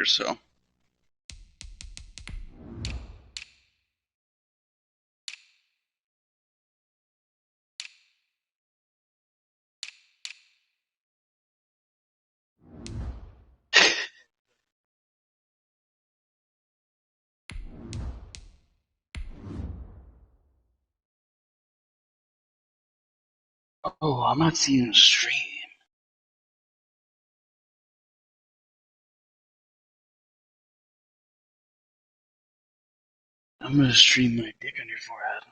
So. Oh, I'm not seeing a stream. I'm gonna stream my dick on your forehead.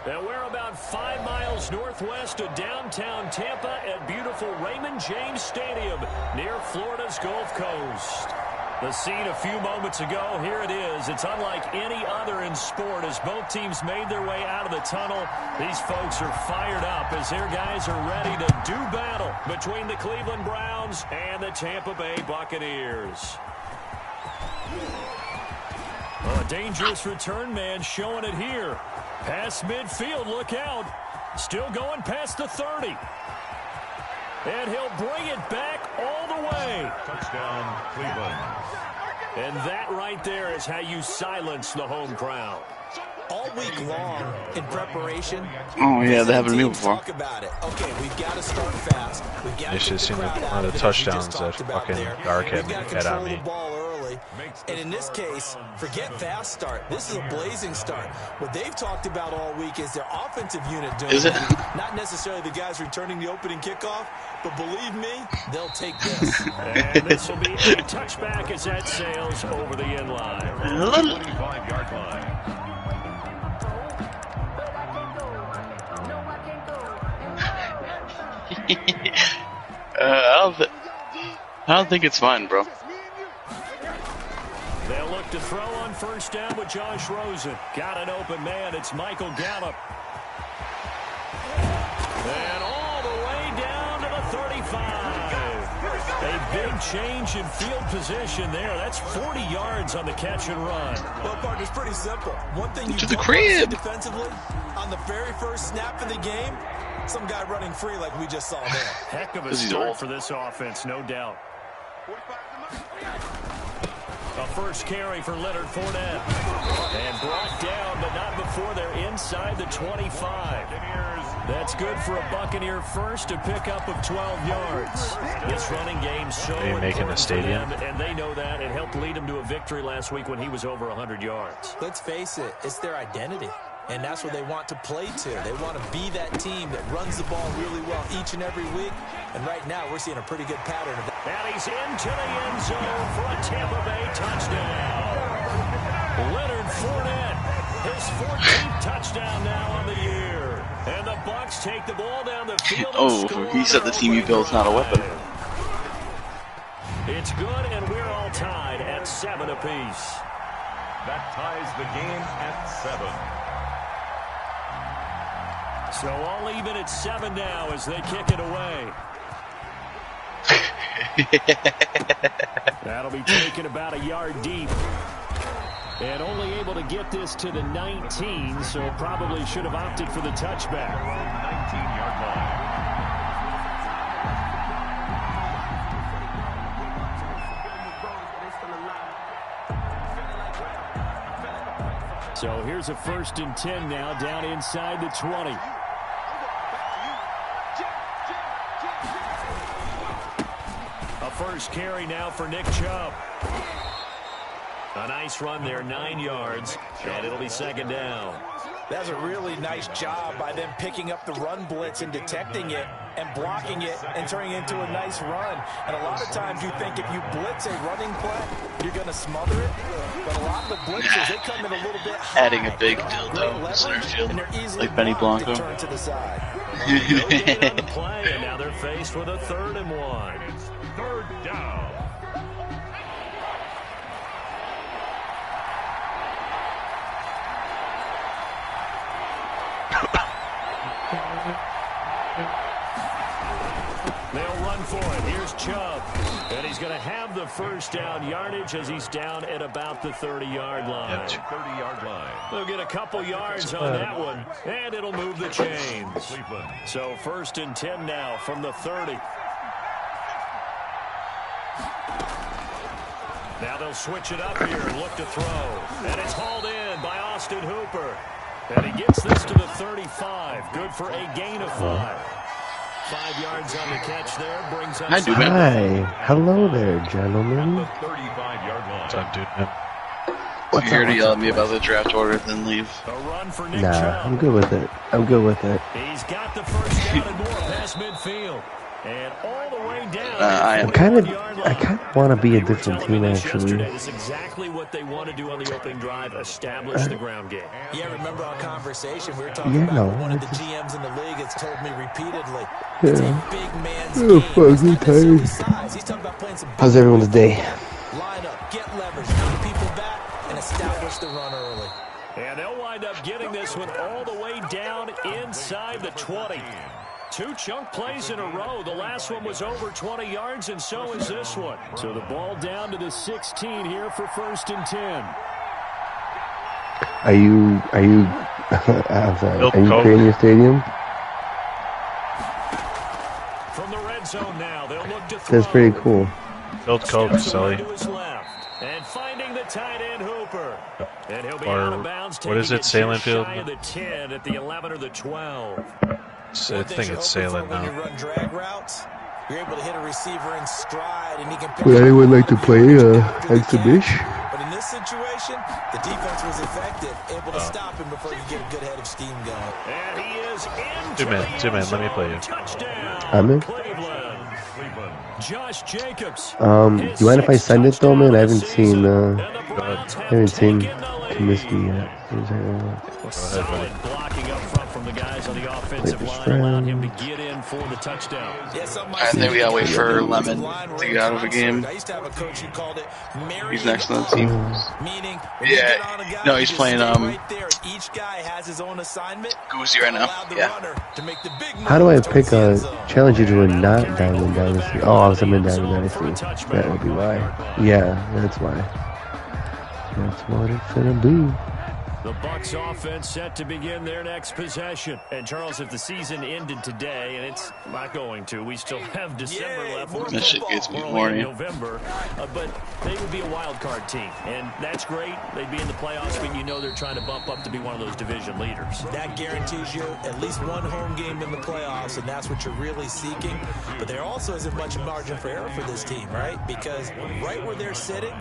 And we're about 5 miles northwest of downtown Tampa at beautiful Raymond James Stadium near Florida's Gulf Coast. The scene a few moments ago, here it is. It's unlike any other in sport as both teams made their way out of the tunnel. These folks are fired up as their guys are ready to do battle between the Cleveland Browns and the Tampa Bay Buccaneers. A dangerous return man showing it here. Past midfield, look out. Still going past the 30. And he'll bring it back all the way. Touchdown, Cleveland. And that right there is how you silence the home crowd. All week long in preparation. Oh yeah, they haven't moved before. Talk about it. Okay, we've got to start fast. We've got They should have seen one of the touchdowns that fucking Dark had on me. And in this case, forget fast start. This is a blazing start. What they've talked about all week is their offensive unit doing Is it? Not necessarily the guys returning the opening kickoff, but believe me, they'll take this. And this will be a touchback as that sails over the end line. 25-yard line. I don't think it's fun, bro. They'll look to throw on first down with Josh Rosen. Got an open man. It's Michael Gallup. And all the way down to the 35. A big change in field position there. That's 40 yards on the catch and run. Well, partner, it's pretty simple. One thing you To the don't crib. see defensively, on the very first snap of the game, some guy running free like we just saw there. Heck of a This is start old. for this offense, no doubt. A first carry for Leonard Fournette. And brought down, but not before they're inside the 25. That's good for a Buccaneer first, a pickup of 12 yards. This running game so Are you making the important for stadium? them, and they know that. It helped lead them to a victory last week when he was over 100 yards. Let's face it, it's their identity. And that's what they want to play to. They want to be that team that runs the ball really well each and every week. And right now, we're seeing a pretty good pattern of that. And he's into the end zone for a Tampa Bay touchdown. Leonard Fournette, his 14th touchdown now on the year. And the Bucs take the ball down the field. Oh, he said the team you built is not a weapon. It's good, and we're all tied at 7 apiece. That ties the game at 7. So all even at 7 now as they kick it away. That'll be taken about a yard deep. And only able to get this to the 19, so probably should have opted for the touchback. 19-yard line. So here's a 1st and 10 now down inside the 20. A first carry now for Nick Chubb. A nice run there, 9 yards, and it'll be 2nd down. That's a really nice job by them picking up the run blitz and detecting it and blocking it and turning it into a nice run. And a lot of times you think if you blitz a running play, you're going to smother it. But a lot of the blitzers, they come in a little bit high. Adding a big dildo in center field, like Benny Blanco. Turn to the side. No gain on the play, and now they're faced with a 3rd and 1. 3rd down. They'll run for it. Here's Chubb. And he's going to have the first down yardage as he's down at about the 30-yard line. Yep. 30-yard line. They'll get a couple yards on that one, and it'll move the chains. So 1st and 10 now from the 30. Now they'll switch it up here and look to throw. And it's hauled in by Austin Hooper. And he gets this to the 35. Good for a gain of 5. 5 yards on the catch there. Brings up Hi. Hello there, gentlemen. The 35-yard line. What's up, dude? If you're here to yell at me about the draft order, then leave. a run for Nick Nah, Chubb. I'm good with it. I'm good with it. He's got the first down and more past midfield. And all the way down. I kind of want to be a different team, actually. That's exactly what they want to do on the opening drive, establish the ground game. Yeah, remember our conversation? We were talking about one of the GMs in the league has told me repeatedly. It's a big man's game. It's not necessarily size. He's talking about playing some How's everyone's day? line up, get leverage, knock people back, and establish the run early. And they'll wind up getting this one all the way down inside the 20. 2 chunk plays in a row. The last one was over 20 yards, and so is this one. So the ball down to the 16 here for 1st and 10. Are you I'm sorry, Milk are you Coke. creating your stadium? From the red zone now, they'll look to throw. That's pretty cool. Built Coke, Steps away silly. to his left. And finding the tight end Hooper. And he'll be Or out of bounds. what is it, taking Salem just Field? shy of the 10 at the 11 or the 12. I think it's Salem When you now. run drag routes, you're able to hit a receiver in stride, and he can pick Would up anyone like to play after the exhibition? catch. But in this situation, the defense was effective, able to stop him before you get a good head of steam going. And he is in. Two-man, let me play you. Touchdown. I'm in. Cleveland. Josh Jacobs. Do you mind if I send it though, man? I haven't seen ahead, Comiskey yet. Solid blocking up front from the guys on the offensive line, allowed him to get in for the touchdown. I think we gotta wait for Lemon to get out of the game. I used to have a coach who called it He's next on the team. meaning Yeah. No, he's playing right there. Each guy has his own assignment. Goozy right now. Yeah. How do I pick a challenge you to a not Diamond Dynasty? Oh, I was a Mid Diamond Dynasty. That would be why. Yeah, that's why. That's what it's gonna be. The Bucs offense set to begin their next possession. And Charles, if the season ended today, and it's not going to, we still have December left. That shit gets me We're only horny. in November, but they would be a wild card team, and that's great. They'd be in the playoffs, but you know they're trying to bump up to be one of those division leaders. That guarantees you at least one home game in the playoffs, and that's what you're really seeking. But there also isn't much margin for error for this team, right? Because right where they're sitting,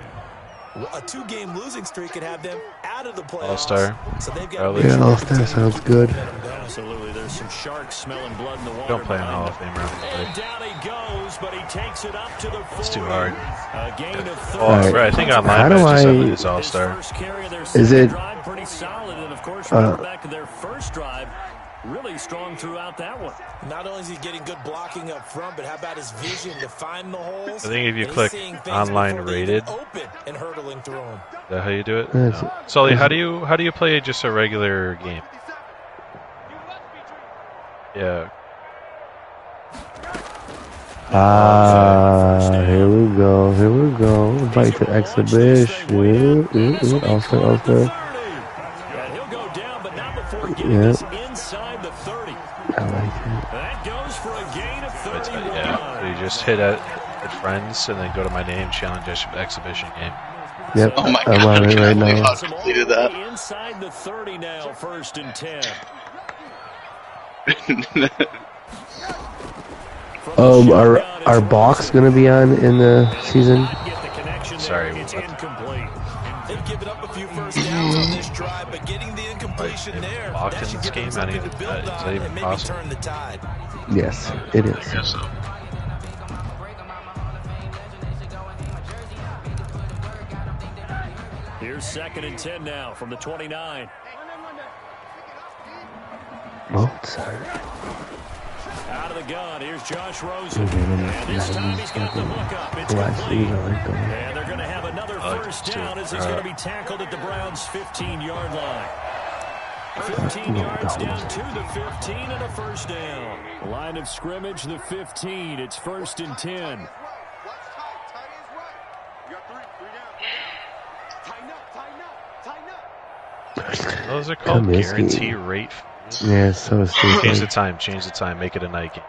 a 2-game losing streak could have them out of the playoffs. All-Star. So they've got Probably. Yeah, All-Star sounds good. Absolutely. There's some sharks smelling blood in the water. Don't play in Hall behind of them. Fame And round. down he goes, but he takes it up to the 40. It's too hard. A gain of 30. Oh, right. I think online How do matches I- is All-Star. His first carry of their Is second it- drive, pretty solid. And, of course, right back to their first drive, really strong throughout that one. Not only is he getting good blocking up front, but how about his vision to find the holes? I think if you And he's click seeing things online before they even rated- open and hurtling through them. Is that how you do it? That's No. Sully, how do you play just a regular game? Yeah. Here we go. Here we go. Invite to exhibition. All-Star, All-Star. And he'll go down, but not before getting Yeah. this inside the 30. I like it. That goes for a gain of But, 31. yeah. You just hit at friends and then go to my name, challenge exhibition game. Yep, Oh my I'm God, on I it can't right believe now. how completed that. Inside the 30 now, 1st and 10. Are Bucs gonna be on in the season? Sorry, It's what? incomplete. They've given up a few first downs on this drive, but getting the incompletion there, Bucs that in should this give game? them something I to didn't build even- is that on even and maybe possible? turn the tide. Yes, it is. I guess so. Here's 2nd and 10 now from the 29. Oh, sorry. Out of the gun, here's Josh Rosen. Okay, then And this time he's got the hook up. It's Last complete. week, I like them. And they're going to have another first down as he's going to be tackled at the Browns' 15-yard line. 15 yards down to the 15 and a first down. Line of scrimmage, the 15. It's 1st and 10. Those are called guarantee rate. Yeah, so stupid. Change the time. Make it a night game.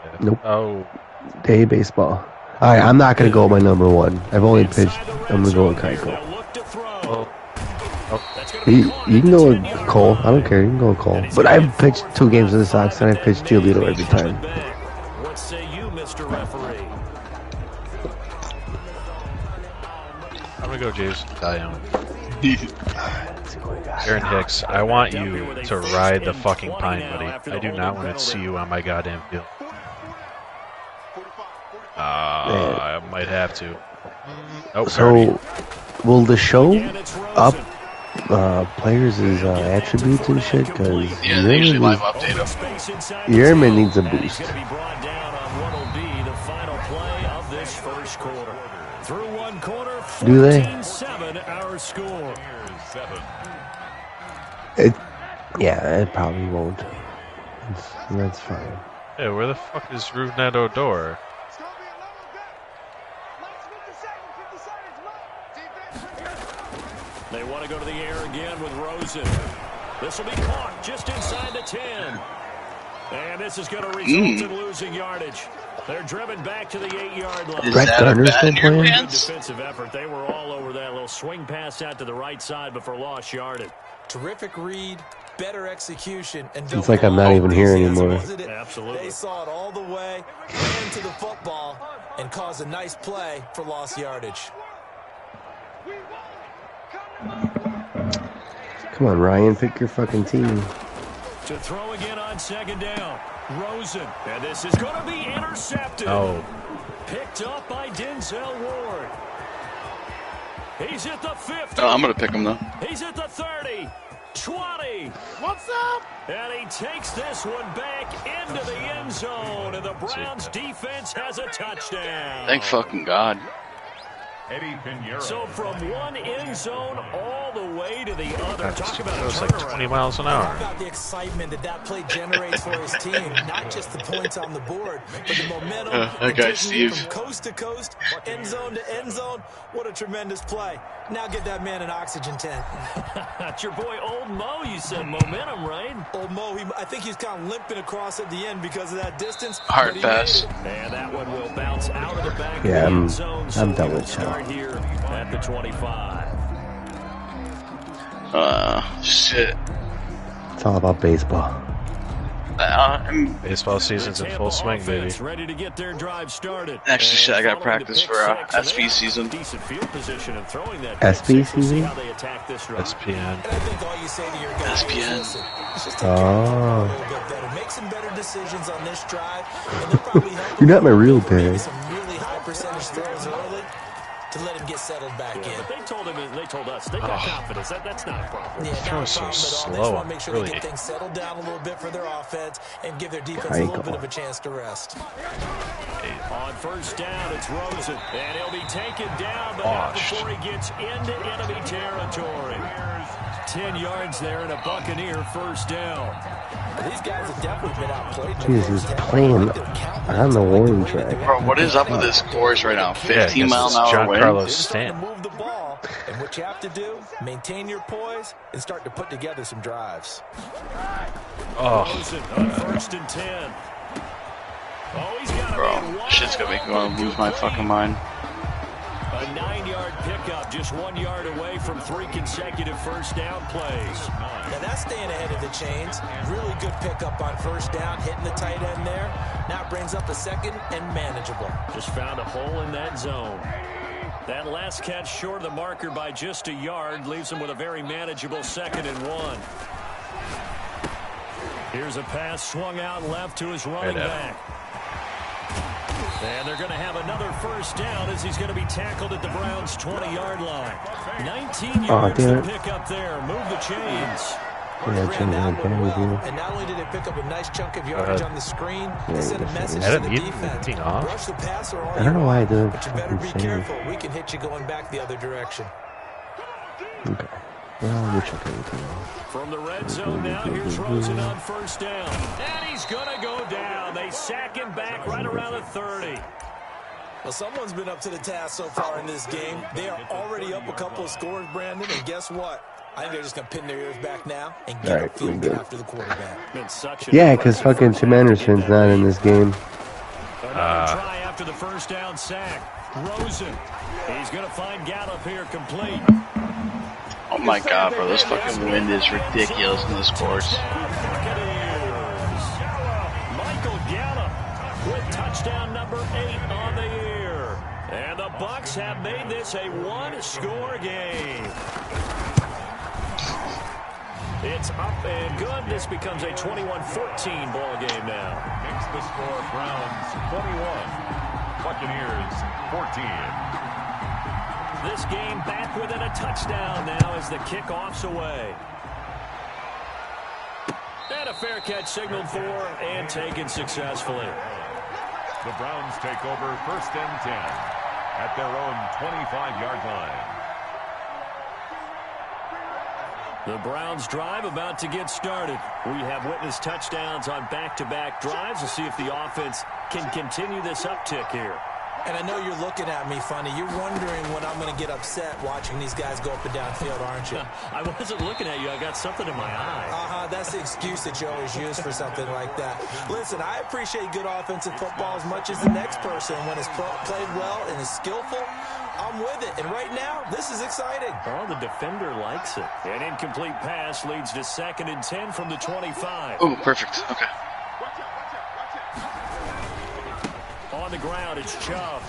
Yeah. Nope. Oh. Day baseball. Alright, I'm not going to go with my number one. I've only pitched. I'm going to go with Keiko. You can go with Cole. I don't care. You can go with Cole. But I've pitched 2 games of the Sox, and I've pitched Giolito every time. What say you, Mr. Referee? I'm going to go James Dion. Aaron Hicks, I want you to ride the fucking pine, buddy. I do not want to see you on my goddamn field. I might have to. Oh, so, will the show up players' attributes and shit? Because yeah, they usually live update them. Yerman needs a boost. Do they? Yeah, it probably won't. That's fine. Hey, where the fuck is Rougned Odor? They want to go to the air again with Rosen. This will be caught just inside the 10. And this is going to result in losing yardage. They're driven back to the 8-yard line. Brett Gardner's still playing? Good defensive effort. They were all over that little swing pass out to the right side, but for lost yardage. Terrific read, better execution, and it's like I'm not even here anymore. Absolutely. They saw it all the way, ran to the football, and caused a nice play for lost yardage. Come on, Ryan, pick your fucking team. To throw again on second down. Rosen. And this is going to be intercepted. Oh. Picked up by Denzel Ward. He's at the 50. Oh, I'm going to pick him, though. He's at the 30. 20. What's up? And he takes this one back into the end zone. And the Browns defense has a touchdown. Thank fucking God. So from one end zone all the way to the other. Talk about it was like 20 miles an hour. How about the excitement that play generates for his team? Not just the points on the board, but the momentum. That guy, Steve. From coast to coast, end zone to end zone. What a tremendous play. Now get that man an oxygen tent. That's your boy Old Mo. You said momentum, right? Old Mo, I think he's kind of limping across at the end because of that distance. Hard pass. And that one will bounce out of the back Yeah, of the end zone. I'm done with Chow. Here at the 25. Shit. It's all about baseball. Baseball season's in full swing, baby. Ready to get their drive started. Actually, shit, I got practice for SB season. Decent field position and throwing that SB season? SPN. SPN. Oh. Make some better decisions on this drive. You're not my real dad. Some really high percentage throws early to let him get settled back in. But they told us they got confidence. That's not a problem. Yeah, not a problem so slow. They just want to make sure they get things settled down a little bit for their offense and give their defense a little bit of a chance to rest. On first down, it's Rosen, and he'll be taken down, but not before he gets into enemy territory. 10 yards there and a Buccaneer first down. These guys have definitely been outplayed. Jesus, playing on the warning track. Bro, what is up with this course right now? 15 mile an hour John wind? Carlos Stanton. Move the ball, and what you have to do, maintain your poise and start to put together some drives. Rosen on first and 10. Oh, he's got Bro, shit's gonna make me want to lose my fucking mind. A 9-yard pickup, just 1 yard away from 3 consecutive first down plays. Now that's staying ahead of the chains. Really good pickup on first down, hitting the tight end there. Now it brings up a second and manageable. Just found a hole in that zone. That last catch short of the marker by just a yard leaves him with a very manageable 2nd and 1. Here's a pass swung out left to his running back. And they're going to have another first down as he's going to be tackled at the Browns' 20-yard line. 19 yards to pick up there. Move the chains. Yeah, change that and not only did they pick up a nice chunk of yardage on the screen, they sent a message to the defense. Rush the passer all I don't know why I did it. But you better be careful. We can hit you going back the other direction. Okay. Well, we'll check everything out. From the red zone now, here's Rosen on first down. And he's going to go down. They sack him back right around the 30. Well, someone's been up to the task so far in this game. They are already up a couple of scores, Brandon, and guess what? I think they're just going to pin their ears back now and get upfield after the quarterback. Yeah, because fucking Tim Anderson's not in this game. Try after the first down sack. Rosen. He's going to find Gallup here complete. Oh my god, bro. This fucking wind is ridiculous in this course. Michael Gallup with touchdown number 8 on the year. And the Bucs have made this a one-score game. It's up and good. This becomes a 21-14 ball game now. Makes the score Browns 21, Buccaneers 14. This game back within a touchdown now as the kickoff's away. And a fair catch signaled for and taken successfully. The Browns take over 1st and 10 at their own 25-yard line. The Browns drive about to get started. We have witnessed touchdowns on back-to-back drives. We'll see if the offense can continue this uptick here. And I know you're looking at me funny. You're wondering when I'm going to get upset watching these guys go up and down field, aren't you? I wasn't looking at you. I got something in my eye. That's the excuse that you always use for something like that. Listen, I appreciate good offensive football as much as the next person. When it's played well and is skillful, I'm with it. And right now, this is exciting. Oh, the defender likes it. An incomplete pass leads to 2nd and 10 from the 25. Oh, perfect. Okay. On the ground, it's Chubb.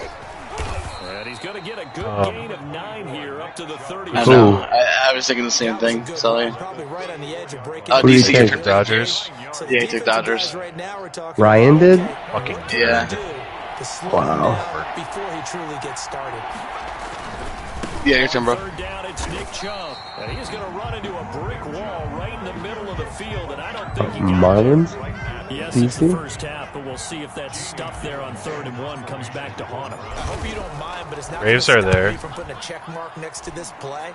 And he's going to get a good gain of 9 here up to the 30. I know. I was thinking the same thing. Sully. DC took Dodgers. Yeah, he took Dodgers. Ryan did? Fucking yeah. Wow. Before he truly gets started. Yeah, your turn, bro. Third down, it's Nick Chubb. And he's going to run into a brick wall right in the middle of the field. And I don't think he got Marlins? Yes, DC? it's the first half, but we'll see if that stuff there on 3rd and 1 comes back to haunt him. I hope you don't mind, but it's not Braves are there. from putting a check mark next to this play.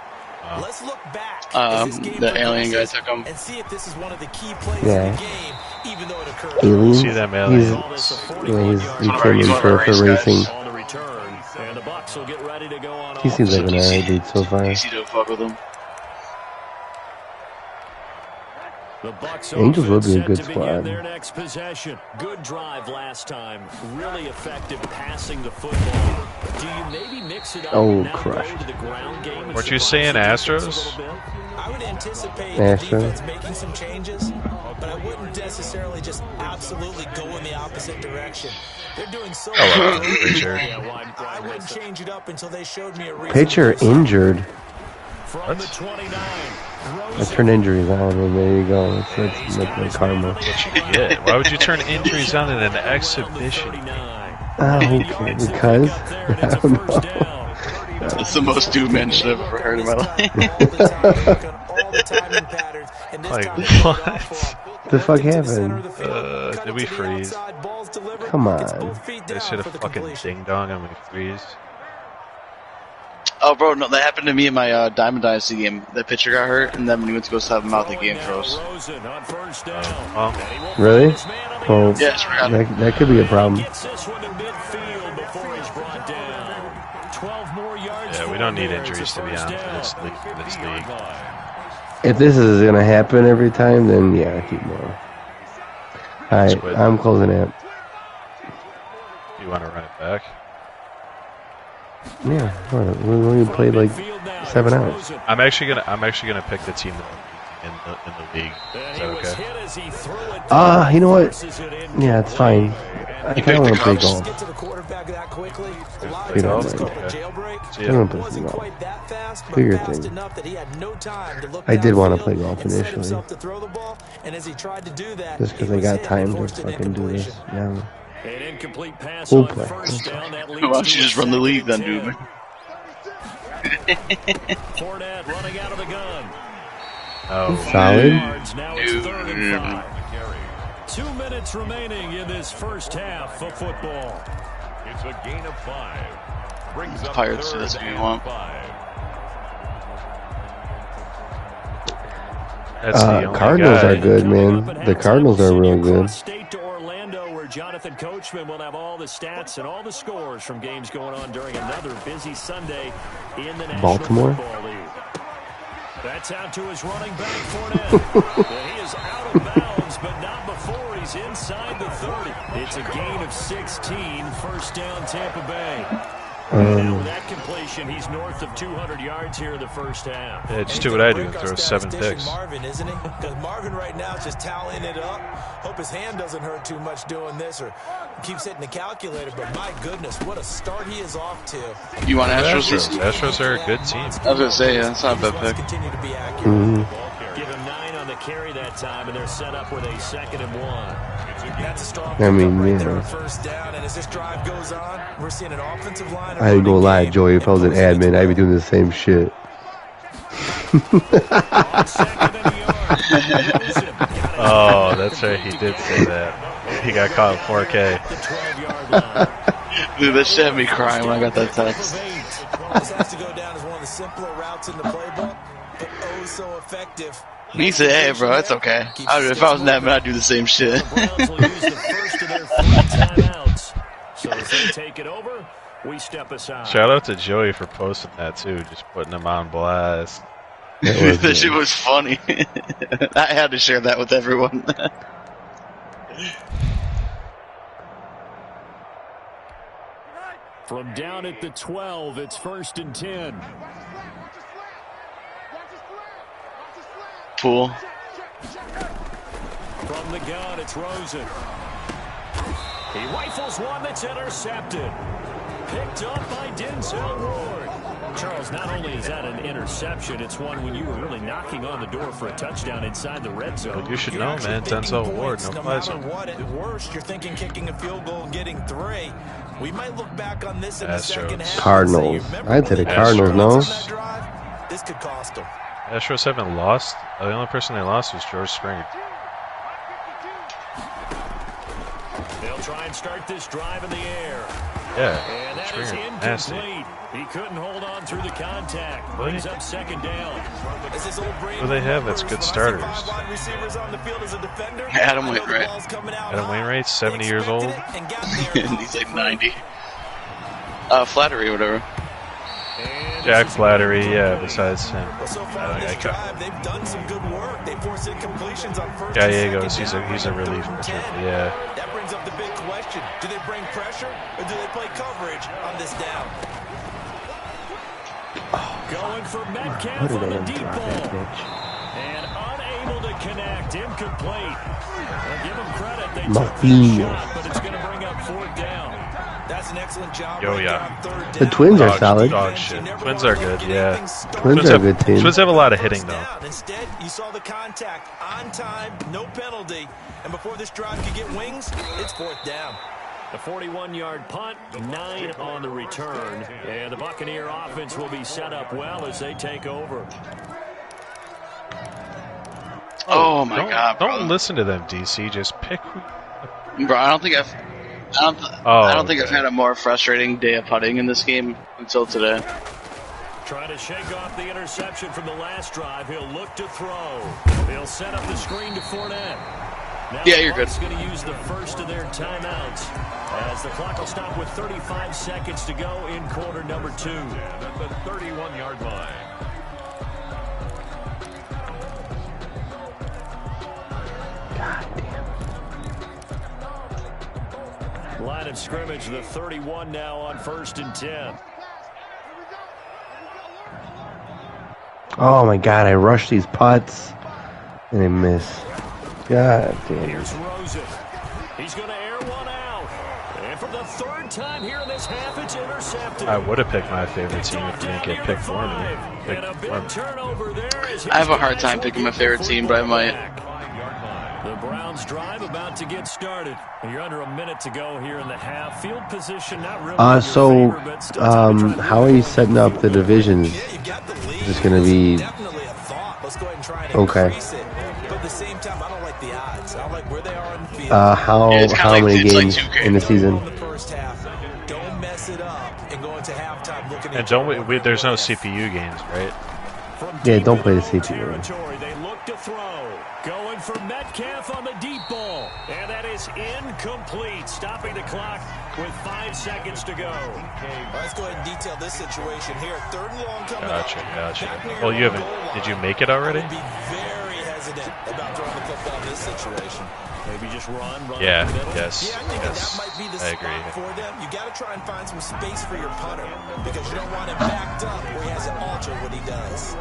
Let's look back The alien guy took him. and see if this is one of the key plays Yeah. of the game, even though it occurred. Aliens? See them aliens. He's training for racing. On the return, and the Bucs will get ready to go on. He seems like an alright dude so far. Easy to fuck with him. The Bucs Angels will be a set good to begin squad. Their next possession. Good drive last time. Really effective passing the football. Do you maybe mix it up and now go to the ground game? Weren't you saying Astros? I would anticipate Astros. the defense making some changes, but I wouldn't necessarily just absolutely go in the opposite direction. They're doing so well. Richard. I wouldn't change it up until they showed me a reason. Pitcher injured. From the 29. Let's turn injuries on, and there you go. Let's make the karma. Yeah. Why would you turn injuries on in an exhibition? Okay, because I don't know. That's the most dude-man shit I've ever heard in my life. Like, what? The fuck happened? Did we freeze? Come on. They should have fucking ding-dong and we freeze. Oh, bro, no, that happened to me in my Diamond Dynasty game. That pitcher got hurt, and then when he went to go stop him out, the game froze. Really? Well, Yeah, that could be a problem. Yeah, we don't need injuries to be on for this league. If this is gonna happen every time, then yeah, keep going. Alright, I'm closing it. You want to run it back? Yeah, we only played like 7 hours. I'm actually gonna pick the team in the league. Is that okay? You know what? Yeah, it's fine. I kind of want to play golf. You don't mind. I'm gonna play some golf. Do your thing. I did want to play golf initially. Just because I got time to fucking do this. Yeah. We'll play. Why don't you just run the league then, dude? Fournette running out of the gun. Oh, solid. 2 minutes remaining in this first half of football. It's a gain of 5. Brings up Pirates, that's what you want. That's the only Cardinals guy. are good, man. The Cardinals are real good. Jonathan Coachman will have all the stats and all the scores from games going on during another busy Sunday in the National Baltimore? Football League. That's out to his running back, Fournette. He is out of bounds, but not before he's inside the 30. It's a gain of 16, first down Tampa Bay. Now with that completion, he's north of 200 yards here in the first half. Yeah, just do what I do and throw 7 picks. Marvin, isn't he? Because Marvin right now is just tallying it up. Hope his hand doesn't hurt too much doing this or keeps hitting the calculator. But my goodness, what a start he is off to. You want Astros? Astros are a good team. I was going to say, yeah, that's not a bad pick. Continue to be accurate. Give him 9 on the carry that time, and they're set up with a 2nd and 1. That's a strong yeah. there, first down, and as this drive goes on, we're seeing an offensive line. I ain't gonna lie, Joey. If I was an admin, I'd be doing the same shit. Oh, that's right. He did say that. He got caught in 4K. Dude, that shit had me crying when I got that text. This has to go down as one of the simpler routes in the playbook, but oh so effective. He said, hey, bro, it's okay. If I was an admin, I'd do the same shit. The Browns will use the first of their 3 timeouts. So as they take it over, we step aside. Shout out to Joey for posting that, too. Just putting him on blast. That shit was funny. I had to share that with everyone. From down at the 12, it's 1st and 10. Pool. From the gun, it's Rosen. He rifles one that's intercepted. Picked up by Denzel Ward. Charles, not only is that an interception, it's one when you were really knocking on the door for a touchdown inside the red zone. Well, you should know, man. Denzel Ward, no fly zone. No matter what, at worst, you're thinking kicking a field goal and getting 3. We might look back on this in the second half. Cardinals. I'd say the Cardinals, no? This could cost them. Astros haven't lost. The only person they lost was George Springer. They'll try and start this drive in the air. Yeah, And that is Springer, nasty. incomplete. He couldn't hold on through the contact. Really? Brings up 2nd down. Who do they have that's good starters? Adam Wainwright. Adam Wainwright's 70 years old. And he's like 90. Flattery or whatever. Jack Flattery, yeah, besides him. They've done some good work. They force incompletions on first. Gallegos, he's a relief pitcher. Yeah. That brings up the big question. Do they bring pressure or do they play coverage on this down? Going for Metcalf on the deep ball. And unable to connect. Incomplete. Well, give them credit. They took the shot, but it's going to bring up 4th down. That's an excellent job. The Twins are solid. Dog shit. Twins are good, yeah. Twins are a good team. Twins have a lot of hitting, though. Instead, you saw the contact on time, no penalty. And before this drive could get wings, it's 4th down. The 41-yard punt, 9 on the return. And the Buccaneer offense will be set up well as they take over. Oh my God, bro. Don't listen to them, DC. Just pick who. Bro, I don't think I've had a more frustrating day of putting in this game until today. Trying to shake off the interception from the last drive. He'll look to throw. He'll set up the screen to Fournette. Now Yeah, you're good. Bucs going to use the first of their timeouts as the clock will stop with 35 seconds to go in quarter number 2. At the 31-yard line. God damn. Line of scrimmage, the 31 now on 1st and 10. Oh my God, I rushed these putts and I miss. God damn. Here's Rosen. He's going to air one out. And for the 3rd time here in this half, it's intercepted. I would have picked my favorite team if they didn't get picked for me. And a big turnover there. I have a hard time picking my favorite team, but I might. The Browns drive about to get started. You're under a minute to go here in the half. Field position not really in your So, favor, but still time to try to how are you setting up the divisions? Is this going to be... Definitely a thought. Let's go ahead and try and Okay. increase it. But at the same time, I don't like the odds. I don't like where they are in the field. how Yeah, it's kinda how like- many it's like games 2K. in the season? In the first half, don't mess it up and go into halftime looking at And don't we there's no CPU games, right? From Yeah, deep don't play in the their own CPU. territory, they look to throw. Going going for Metcalf on the deep ball. And that is incomplete, stopping the clock with 5 seconds to go. Let's go ahead and detail this situation here. 3rd and long coming Gotcha, up. gotcha. Oh, you haven't. Did you make it already? I would be very hesitant about throwing the football in this situation. Maybe just run Yeah, up the middle. yes, Yeah, I think yes. that might be the I spot agree. for them. You got to try and find some space for your punter because you don't want him backed up where he has to alter what he does.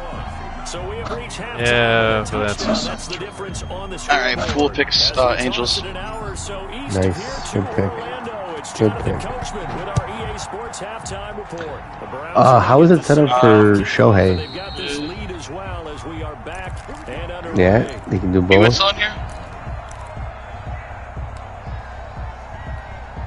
So we have reached halftime. Yeah, but That's the difference on the All right, full picks, Angels. Nice, good pick. Good pick. How is it set up for Shohei? Yeah, they can do You both. on here?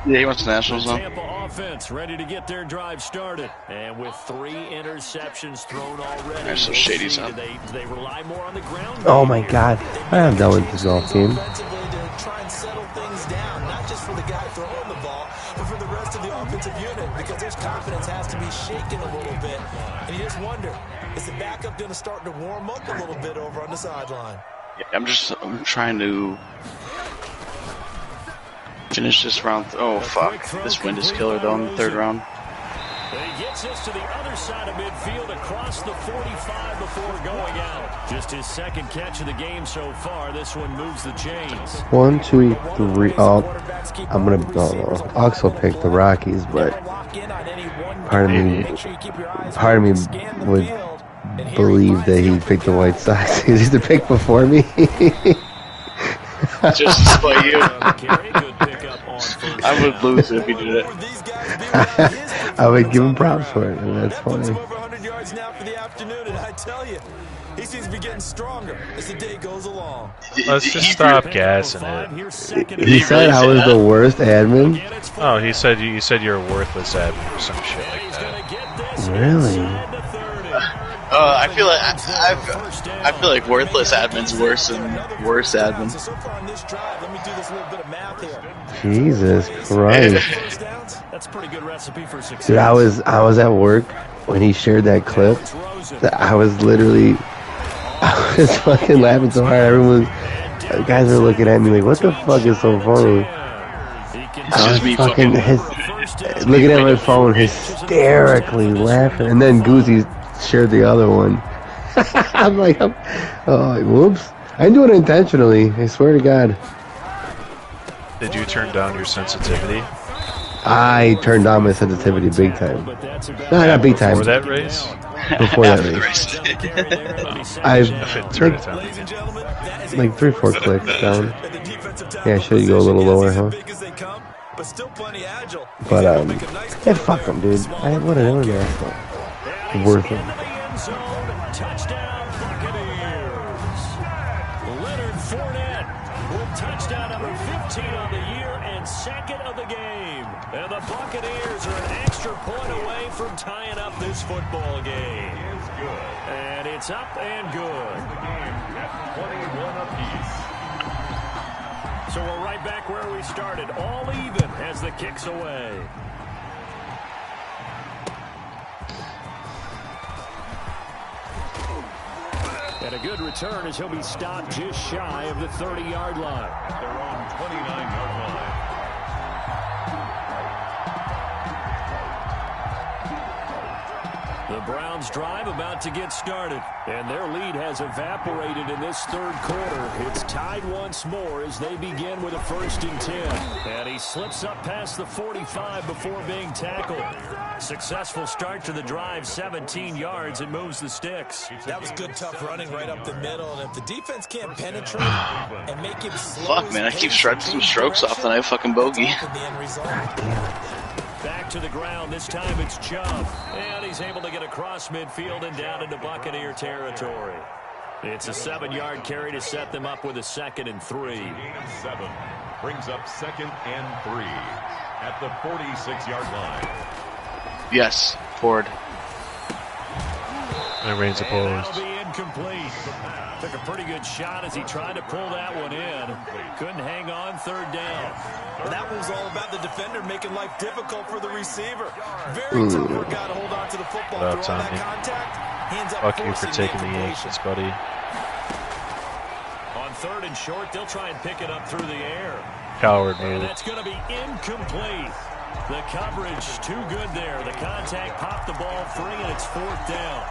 Yeah, he wants the Nationals on. Tampa offense ready to get their drive started, and with 3 interceptions thrown already, They're so shady, son. They rely more on the ground. Oh my God, I'm done with this golf game. Offensively to try and settle things down, not just for the guy throwing the ball, but for the rest of the offensive unit, because their confidence has to be shaken a little bit. And you just wonder, is the backup going to start to warm up a little bit over on the sideline? Yeah, I'm trying to finish this round. Oh, fuck. This wind is killer, though, in the 3rd round. He gets us to the other side of midfield across the 45 before going out. Just his 2nd catch of the game so far. This one moves the chains. 1, 2, 3. Oh, I'm gonna. Oh, Ox will pick the Rockies, but part of me would believe that he picked the White Sox. He's the pick before me. Just to spite you. I would lose if he did it. I would give him props for it, and that's funny. He seems to be getting stronger as the day goes along. Let's just stop gassing it. He said I was the worst admin. Oh, he said you said you're a worthless admin or some shit like that. Really? I feel like worthless admin's worse than worse admin. So far on this drive, let me do this little bit of math here. Jesus Christ. That's a pretty good recipe for success. Dude, I was at work when he shared that clip. I was fucking laughing so hard. Guys are looking at me like, what the fuck is so funny? I was fucking looking at my phone, hysterically laughing. And then Goozy shared the other one. I'm like, whoops. I didn't do it intentionally. I swear to God. Did you turn down your sensitivity? I turned down my sensitivity big time. No, not big time. Before that race? Before that race. I've turned like 3 or 4 clicks down. Yeah, should you go a little lower, huh? But, yeah, fuck them, dude. What an internet. Worth it. Touchdown number 15 on the year and 2nd of the game. And the Buccaneers are an extra point away from tying up this football game. And it's up and good. 21 apiece. So we're right back where we started, all even as the kick's away. And a good return as he'll be stopped just shy of the 30-yard line. At their own 29-yard line. The Browns drive about to get started, and their lead has evaporated in this 3rd quarter. It's tied once more as they begin with a 1st and 10. And he slips up past the 45 before being tackled. Successful start to the drive, 17 yards, and moves the sticks. That was good, tough running right up the middle, and if the defense can't penetrate and make him slow. Fuck, man, I keep shredding some strokes off and I fucking bogey. Back to the ground. This time it's Chubb. And he's able to get across midfield and down into Buccaneer territory. It's a 7-yard carry to set them up with a 2nd and 3. Gain of 7 brings up 2nd and 3 at the 46-yard line. Yes, Ford. And Reigns opposed. That'll be incomplete. Took a pretty good shot as he tried to pull that one in. Couldn't hang on 3rd down. And that was all about the defender making life difficult for the receiver. Very tough for a guy to hold on to the football through all that contact. Hands up. Fuck you for taking the Yankees, buddy. On 3rd and short. They'll try and pick it up through the air. Coward move. And that's going to be incomplete. The coverage too good there. The contact popped the ball free, and it's 4th down.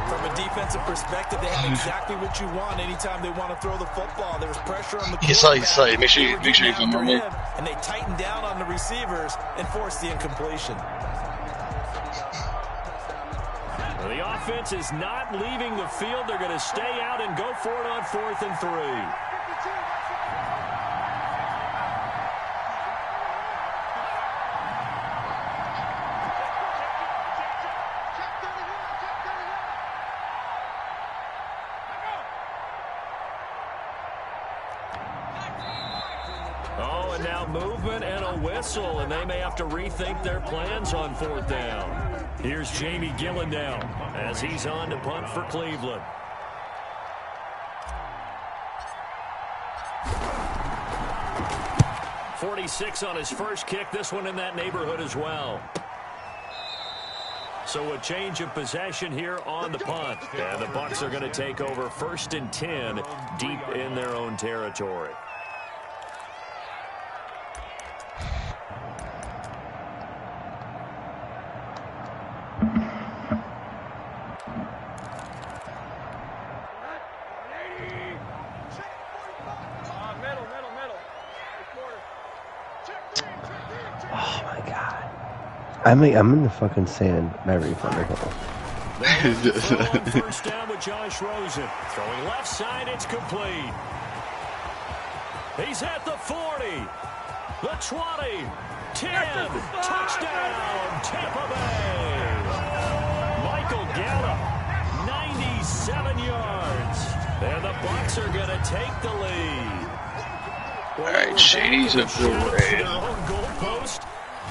From a defensive perspective, they have exactly what you want anytime they want to throw the football. There was pressure on the quarterback. Make sure you come on me. And they tightened down on the receivers and forced the incompletion. The offense is not leaving the field. They're going to stay out and go for it on 4th and 3. Oh, and now movement and a whistle, and they may have to rethink their plans on 4th down. Here's Jamie Gillen now as he's on to punt for Cleveland. .46 on his first kick. This one in that neighborhood as well. So a change of possession here on the punt. And the Bucs are going to take over 1st and 10 deep in their own territory. I'm in the fucking sand every fucking hole. First down with Josh Rosen. Throwing left side, it's complete. He's at the 40, the 20, 10, touchdown, Tampa Bay. Michael Gallup, 97 yards. And the Bucs are going to take the lead. All right, Shady's up the raid. Goalpost.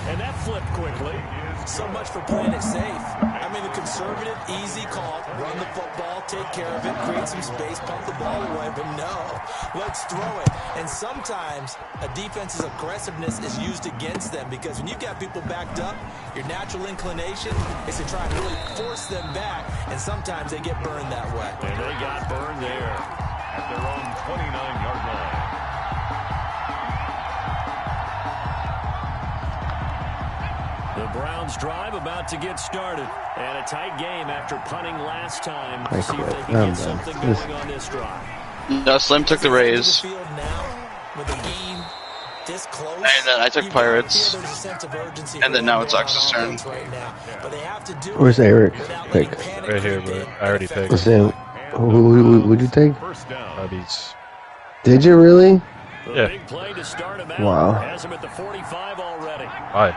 And that flipped quickly. So much for playing it safe. I mean, the conservative, easy call. Run the football, take care of it, create some space, pump the ball away. But no, let's throw it. And sometimes a defense's aggressiveness is used against them because when you've got people backed up, your natural inclination is to try and really force them back. And sometimes they get burned that way. And they got burned there at their own 29-yard line. The Browns drive about to get started. And a tight game after punting last time. See if they can get something going on this drive. No, Slim took the Rays. And then I took Pirates. And then now it's Ox's turn. Where's Eric? Pick. Right here, but I already picked. Who'd you take? Beats. Did you really? Yeah. Wow. Has him at the 45 already. Why?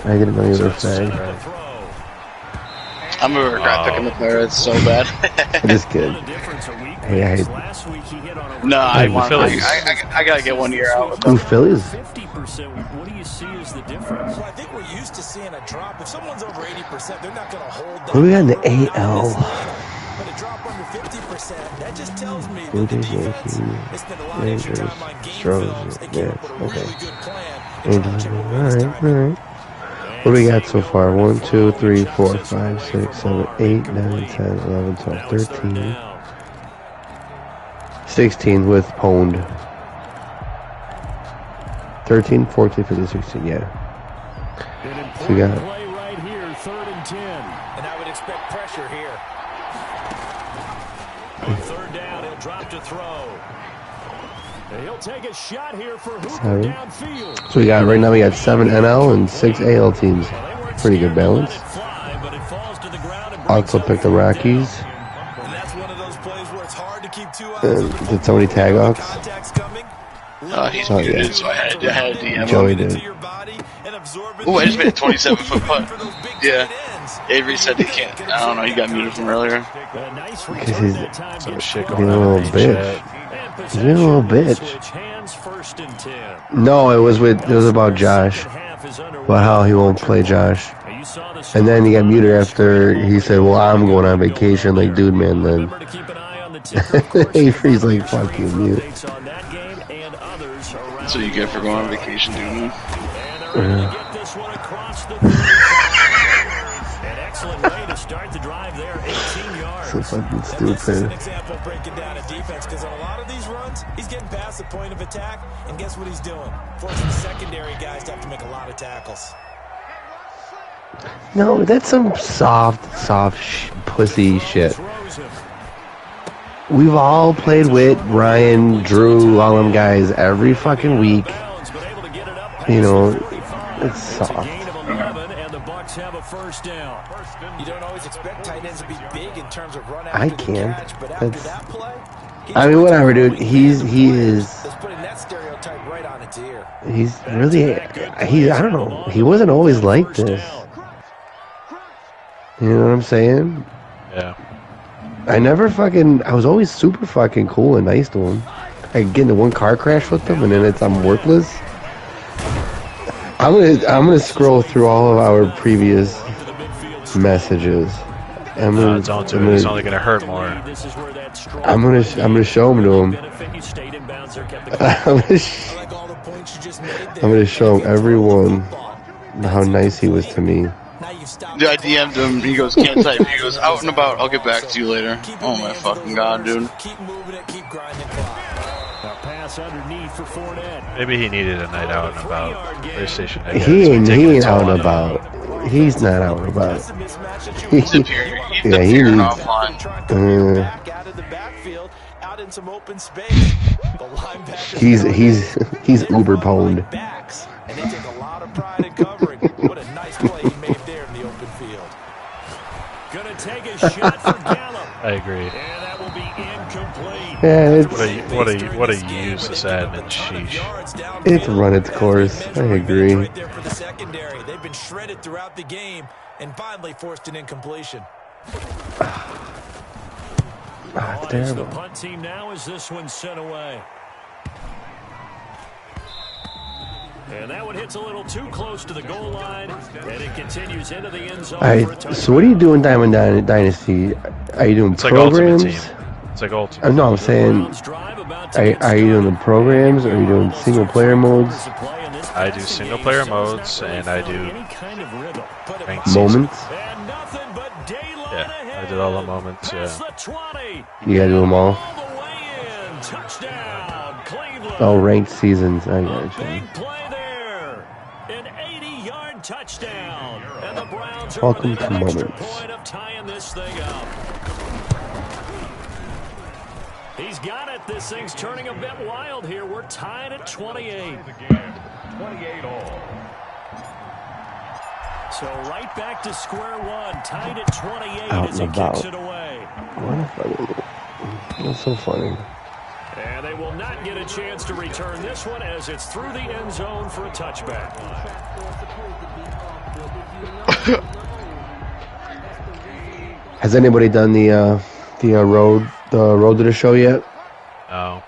I didn't know you were a fan. I'm gonna regret picking the Pirates so bad. Just kidding. Hey, I gotta get 1 year out with them. Phillies? 50%. What do you see as the difference? Well, I think we're used to seeing a drop. If someone's over 80%, they're not going to hold that. What do we got in the AL? But a drop under 50%, that just tells me that the defense has spent a lot of extra time on game films. They came up with a really good plan. Alright. What do we got so far? 1, 2, 3, 4, 5, 6, 7, 8, 9, 10, 11, 12, 13, 16 with pwned. 13, 14, 15, 16, yeah. So we got play right here, 3rd and 10. And I would expect pressure here. On 3rd down, he'll drop to throw. And he'll take a shot here for Hooper downfield. So we got right now we got 7 NL and 6 AL teams. Pretty good balance. Also picked the Rockies. And that's one of those plays where it's hard to keep 2 eyes. Did somebody tag off? He's muted, so I had to DM Joey him. did. Ooh, I just made a 27-foot putt. Yeah. Avery said he can't. I don't know, he got muted from earlier. Because he's being a little bitch. He's being a little bitch. No, it was about Josh. About how he won't play Josh. And then he got muted after he said, well, I'm going on vacation. Like, dude, man, then. Avery's like, fuck you, mute. That's what you get for going on vacation, dude. start the drive there, 18 yards. So fucking This is an stupid. example of breaking down a defense because on a lot of these runs, he's getting past the point of attack, and guess what he's doing? Forcing the secondary guys to have to make a lot of tackles. No, that's some soft pussy shit. We've all played with Ryan, Drew, all them guys every fucking week. You know, it's soft. You don't always expect tight ends to be big in terms of run I after the can't. catch, but after that play, I mean, whatever, dude. He is. That's putting that stereotype right on its ear. He's really. I don't know. He wasn't always like this. You know what I'm saying? Yeah. I was always super fucking cool and nice to him. I get into one car crash with him, and then I'm worthless. I'm gonna scroll through all of our previous messages. Don't do it. It's only gonna hurt more. I'm gonna show them to him. I'm gonna show him everyone how nice he was to me. Dude, I DM'd him. He goes, can't type. He goes, out and about. I'll get back to you later. Oh my fucking god, dude. Keep moving it, keep grinding clock. Pass underneath for Fournette. Maybe he needed a night out and about. PlayStation. He ain't out and about. He's not out and about. Disappeared. Yeah, he needs. Back out of the backfield, out in some open space. The linebackers He's uber pwned. backs, and they take a lot of pride in covering. What a nice play he made there in the open field. Gonna take a shot for Gallup. I agree. And that will be incomplete. Yeah, What a useless admin. Sheesh. it's run its course. I agree. Right there for the secondary. They've been shredded throughout the game and finally forced an incompletion. It's terrible. The punt team now as this one sent away. And that one hits a little too close to the goal line, and it continues into the end zone. All right. So what are you doing, Diamond Dynasty? Are you doing It's like Ultimate programs? Team. It's like Ultimate. No, I'm saying, are you doing the programs? Or are you doing single player modes? I do single player modes and I do ranked Moments? seasons. Yeah, I did all the moments. Yeah. You gotta do them all. Oh, ranked seasons. I got you. Big play there. An 80-yard touchdown. And the Browns are Welcome within to an extra Moments. point of tying this thing up. He's got it. This thing's turning a bit wild here. We're tied at 28. 28 all. So right back to square one. Tied at 28 Out as he and kicks about. it away. That's so funny. And they will not get a chance to return this one as it's through the end zone for a touchback. Has anybody done the road to the show yet? No.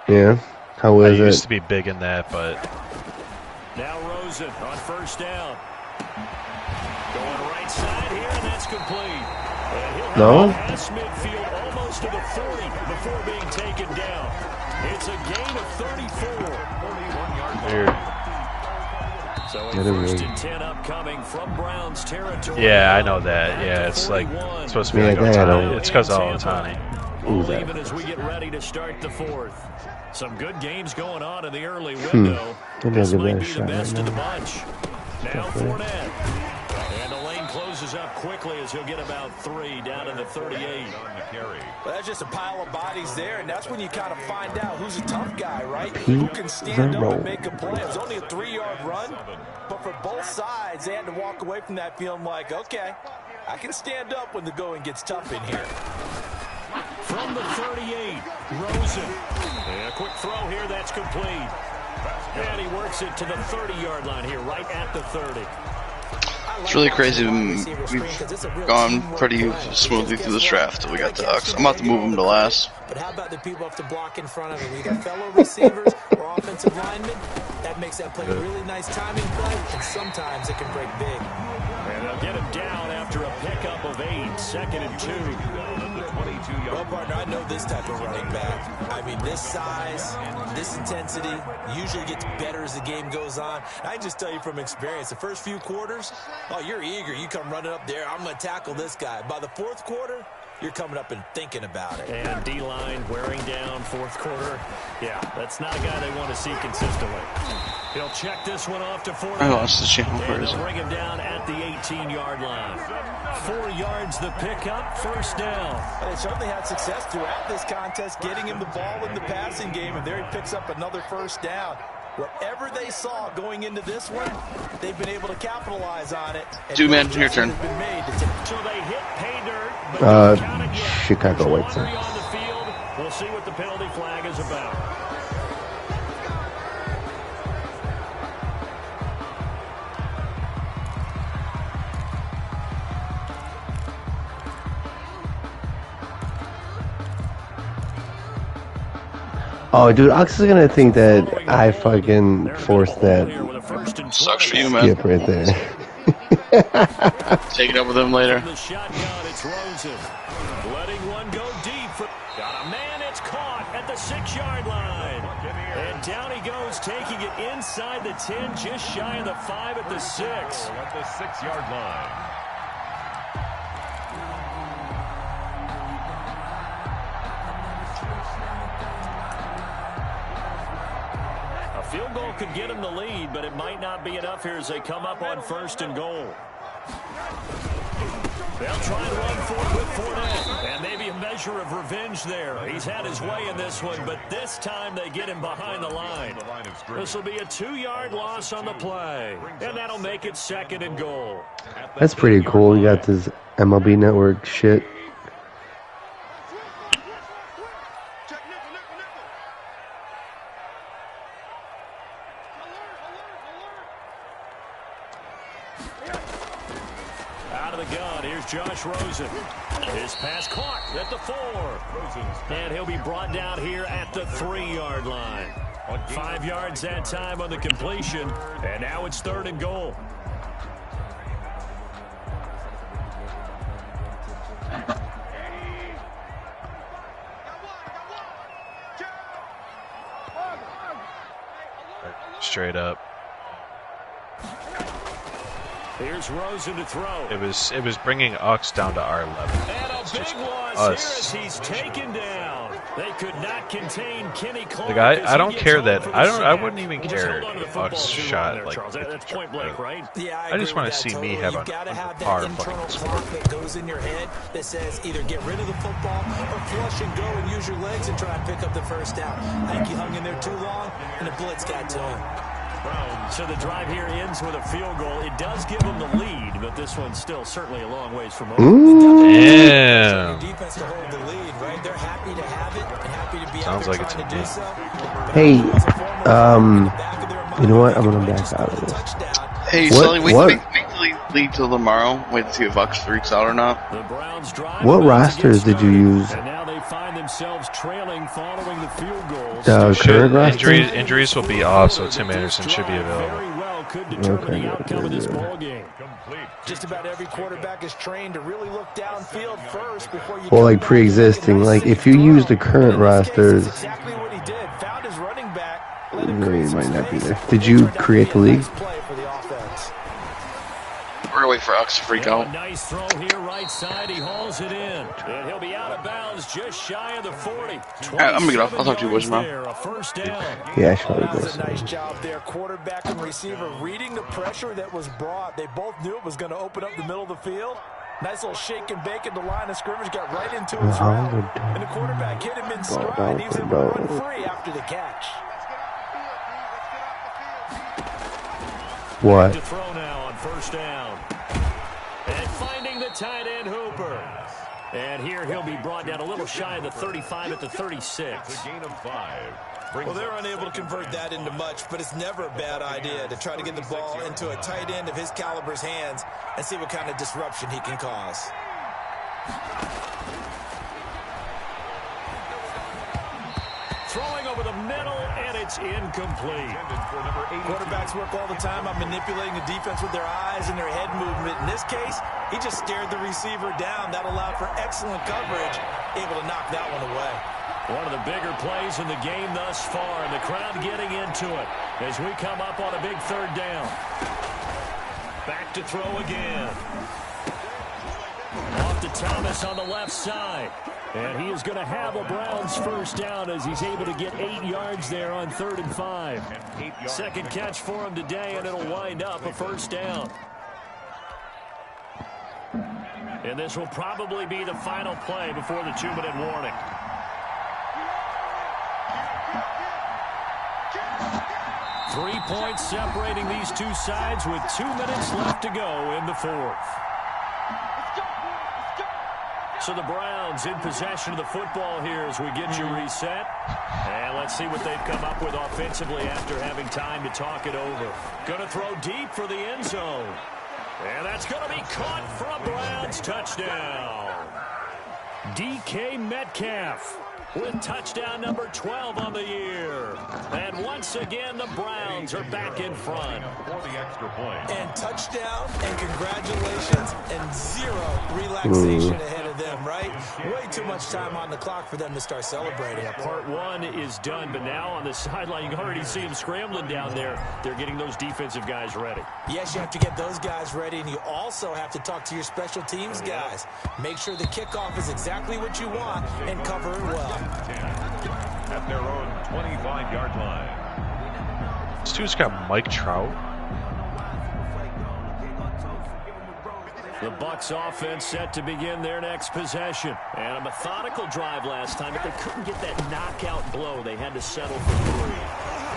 Yeah. How I was used it? to be big in that, but Now Rosen on first down. Going right side here, and that's complete. And he'll No? pass midfield almost to the 40 before being taken down. It's a gain of 34. weird. So a That is first weird. and 10 upcoming from Browns territory. Yeah, I know that. Yeah, it's like it's supposed to be Yeah, like that I Otani. don't- It's because of Otani. All even as we get ready to start the fourth. Some good games going on in the early window. Maybe This I'll give might that a be the shot best right of the now. bunch. Now Fournette. And the lane closes up quickly as he'll get about 3 down to the 38. Well, that's just a pile of bodies there, and that's when you kind of find out who's a tough guy, right? Pete Who can stand up Vermeil. and make a play. It was only a 3-yard run, but for both sides, they had to walk away from that feeling like, okay, I can stand up when the going gets tough in here. From the 38, Rosen. And a quick throw here, that's complete. And he works it to the 30-yard line here, right at the 30. It's really crazy. We've gone pretty smoothly through this draft till we got to Bucs. I'm about to move them to last. But how about the people have to block in front of him? We got fellow receivers or offensive linemen. That makes that play a really nice timing play, and sometimes it can break big. And they'll get him down after a pickup of 8. 2nd and 2. Well, partner, I know this type of running back. I mean, this size, this intensity usually gets better as the game goes on. I just tell you from experience, the first few quarters, oh, you're eager. You come running up there, I'm going to tackle this guy. By the fourth quarter, you're coming up and thinking about it. And D-line wearing down fourth quarter. Yeah, that's not a guy they want to see consistently. He'll check this one off to 40. I lost the channel. Where And is they'll it? bring him down at the 18-yard line. 4 yards the pickup, first down. They certainly had success throughout this contest, getting him the ball in the passing game, and there he picks up another first down. Whatever they saw going into this one, they've been able to capitalize on it. Two-man, your turn. So they hit pay dirt, but don't count it yet. Chicago White Three Sox. on the field. We'll see what the penalty flag is about. Oh, dude, Ox is gonna think that I fucking forced that Sucks for you, man. skip right there. Take it up with him later. The shotgun, it's Rosen. Letting one go deep. Got a man, it's caught at the 6-yard line. And down he goes, taking it inside the 10, just shy of the 5 at the 6. At the 6-yard line. A field goal could get him the lead, but it might not be enough here as they come up on 1st and goal. They'll try and run for it with Fournette. And maybe a measure of revenge there. He's had his way in this one, but this time they get him behind the line. This will be a 2-yard loss on the play. And that'll make it 2nd and goal. That's pretty cool. You got this MLB Network shit. Out of the gun, here's Josh Rosen. His pass caught at the 4. And he'll be brought down here at the 3-yard line. 5 yards that time on the completion. And now it's 3rd and goal. Straight up. Here's Rosen to throw. It was bringing Ux down to our level. And a It's big just loss us. here as he's taken down. They could not contain Kenny Clark. Like I as don't he gets care home that for the I sack. wouldn't even Just care hold on to the if football Ux too long shot there, like Charles. That's point blank, right? Yeah, I just agree want with to see that me totally. have You've an got to have par that fucking internal score. clock that goes in your head that says either get rid of the football or flush and go and use your legs and try and pick up the first down. I think he hung in there too long, and the blitz got to him. So the drive here ends with a field goal. It does give them the lead, but this one's still certainly a long ways from over. Damn. Your defense to hold the lead, right? They're happy to have it and happy to be Sounds out there like trying it's to a do so. Hey, you know what? I'm gonna back out of this. Hey, What- Sully, wait what- to lead till tomorrow. Wait to see if Bucs freaks out or not. The Browns drive What about to rosters get did you use? started, and now they find themselves trailing following the field goals. Current roster? Injuries will be off, so Tim Anderson should be available. Very well could determine Okay, the outcome of this yeah. ball game. Just about every quarterback is trained to really look downfield first before you. Well, like pre-existing. Like if you use the current rosters, Exactly what he did. Found his running back. it might not be there. Did you create the league? Play for the offense. We're gonna wait for Ux to freak Yeah, out. a nice throw here, right side. He hauls it in. And he'll be out of bounds just shy of the 40. right, I'm gonna get off. I'll talk to you boys tomorrow. There, a first down. Yeah, I should probably That go. was a nice job there. Quarterback and receiver reading the pressure that was brought. They both knew it was going to open up the middle of the field. Nice little shake and bake at the line of scrimmage. Got right into his route. And the quarterback hit him in stride. He was able to run free after the catch. What? To throw now on first down. And finding the tight end Hooper. And here he'll be brought down a little shy of the 35 at the 36. A gain of 5. Well, they're unable to convert that into much, but it's never a bad idea to try to get the ball into a tight end of his caliber's hands and see what kind of disruption he can cause. Throwing over the middle, and it's incomplete. Quarterbacks work all the time on manipulating the defense with their eyes and their head movement. In this case, He just stared the receiver down. That allowed for excellent coverage, able to knock that one away. One of the bigger plays in the game thus far, and the crowd getting into it as we come up on a big third down. Back to throw again. Off to Thomas on the left side. And he is going to have a Browns first down as he's able to get 8 yards there on 3rd and 5. Second catch for him today, and it'll wind up a first down. And this will probably be the final play before the 2-minute warning. Three points separating these two sides with 2 minutes left to go in the fourth. So the Browns in possession of the football here as we get you reset. And let's see what they've come up with offensively after having time to talk it over. Going to throw deep for the end zone. And that's going to be caught for a Browns touchdown. DK Metcalf with touchdown number 12 on the year. And once again, the Browns are back in front. For the extra point. And touchdown, and congratulations, and zero relaxation ahead of them, right? Way too much time on the clock for them to start celebrating. Yeah, part one is done, but now on the sideline, you can already see them scrambling down there. They're getting those defensive guys ready. Yes, you have to get those guys ready, and you also have to talk to your special teams guys. Make sure the kickoff is exactly what you want and cover it well. At their own 25-yard line. This dude's got Mike Trout. The Bucs offense set to begin their next possession. And a methodical drive last time, but they couldn't get that knockout blow. They had to settle for 3.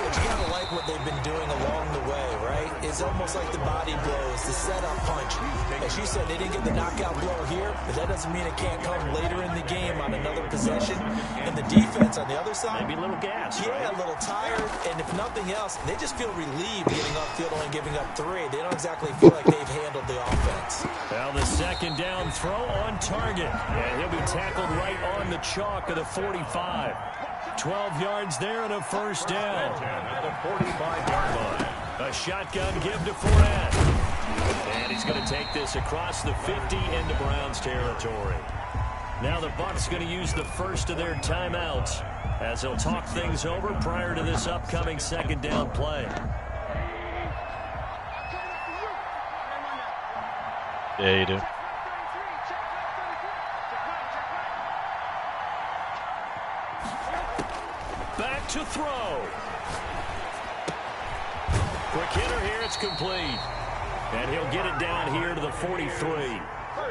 But you gotta like what they've been doing along the way, right? It's almost like the body blows, the setup punch. As you said, they didn't get the knockout blow here, but that doesn't mean it can't come later in the game on another possession. And the defense on the other side, maybe a little gas. Yeah, a little tired, and if nothing else, they just feel relieved getting upfield and giving up 3. They don't exactly feel like they've handled the offense. Well, the second down throw on target, and he'll be tackled right on the chalk of the 45. 12 yards there and a first down. At the 45-yard line. A shotgun give to Fournette. And he's going to take this across the 50 into Browns territory. Now the Bucs going to use the first of their timeouts as they'll talk things over prior to this upcoming second down play. Yeah, you do. Back to throw. Quick hitter here, it's complete. And he'll get it down here to the 43.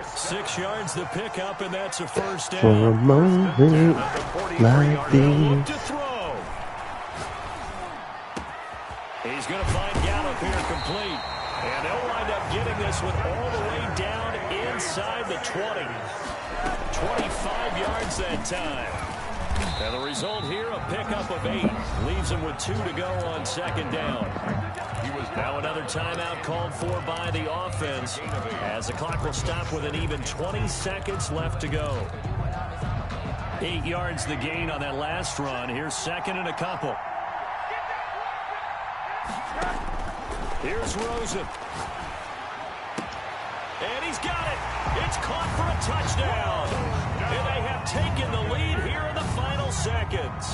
6 yards the pickup, and that's a first down. For a moment like this. To throw. He's going to find Gallup here complete. And they'll wind up getting this one all the way down inside the 20. 25 yards that time. And the result here, a pickup of 8. Leaves him with 2 to go on second down. Now another timeout called for by the offense as the clock will stop with an even 20 seconds left to go. 8 yards the gain on that last run. Here's second and a couple. Here's Rosen. And he's got it. It's caught for a touchdown. And they have taken the lead here in the final seconds.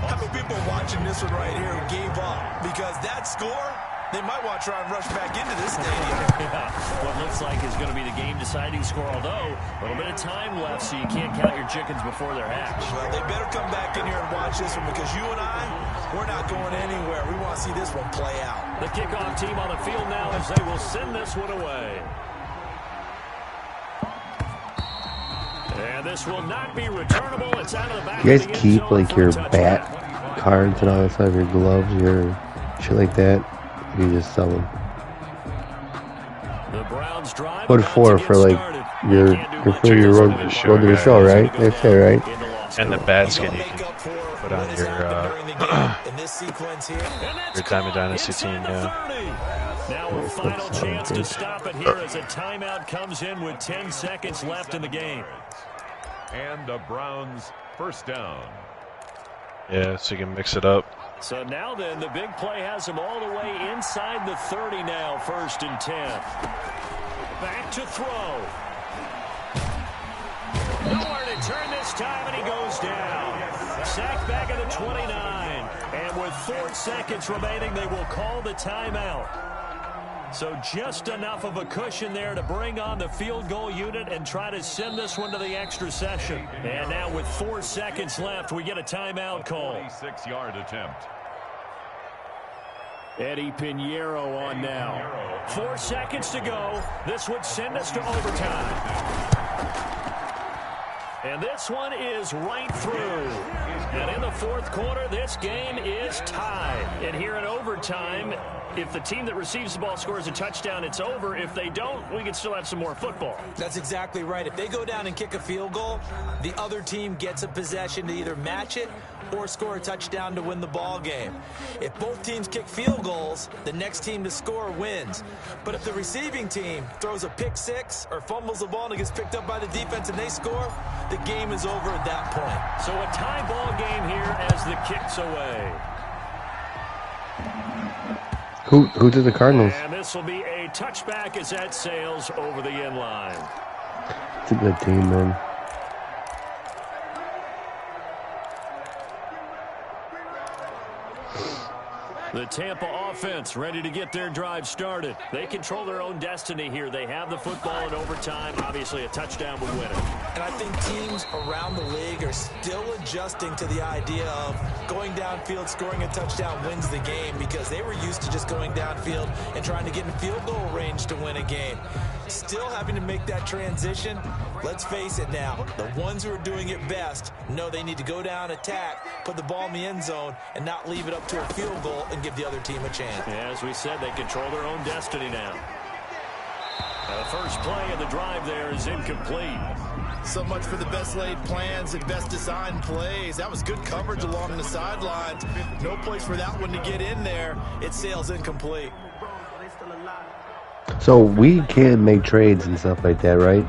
How many people watching this one right here who gave up? Because that score, they might want to try and rush back into this stadium. Yeah, what looks like is going to be the game-deciding score, although a little bit of time left, so you can't count your chickens before they're hatched. Well, they better come back in here and watch this one because you and I, we're not going anywhere. We want to see this one play out. The kickoff team on the field now as they will send this one away. And this will not be returnable. It's out of the back. You guys keep like your bat cards and all that stuff, your gloves, your shit like that. You just sell them. The Browns drive. What for like your road to the show, right? That's it, right? And the bad skin you can put on your Diamond Dynasty team, yeah. Now a final chance to stop it here as a timeout comes in with 10 seconds left in the game. And the Browns first down. Yeah, so you can mix it up. So now then, the big play has them all the way inside the 30 now, 1st and 10. Back to throw. Nowhere to turn this time, and he goes down. Sacked back at the 29. And with 4 seconds remaining, they will call the timeout. So just enough of a cushion there to bring on the field goal unit and try to send this one to the extra session. And now with 4 seconds left, we get a timeout call. 26-yard attempt. Eddie Pinheiro on now. 4 seconds to go. This would send us to overtime. And this one is right through. And in the fourth quarter, this game is tied. And here in overtime, if the team that receives the ball scores a touchdown, it's over. If they don't, we can still have some more football. That's exactly right. If they go down and kick a field goal, the other team gets a possession to either match it or score a touchdown to win the ball game. If both teams kick field goals, the next team to score wins. But if the receiving team throws a pick six or fumbles the ball and it gets picked up by the defense and they score, the game is over at that point. So a tie ball game here as the kick's away. Who did the Cardinals? And this will be a touchback as that sails over the end line. It's a good team, man. The Tampa offense ready to get their drive started. They control their own destiny here. They have the football in overtime. Obviously, a touchdown would win it. And I think teams around the league are still adjusting to the idea of going downfield, scoring a touchdown wins the game, because they were used to just going downfield and trying to get in field goal range to win a game. Still having to make that transition. Let's face it now, the ones who are doing it best know they need to go down, attack, put the ball in the end zone, and not leave it up to a field goal and give the other team a chance. Yeah, as we said, they control their own destiny now. The first play of the drive there is incomplete. So much for the best laid plans and best designed plays. That was good coverage along the sidelines. No place for that one to get in there. It sails incomplete. So we can make trades and stuff like that, right?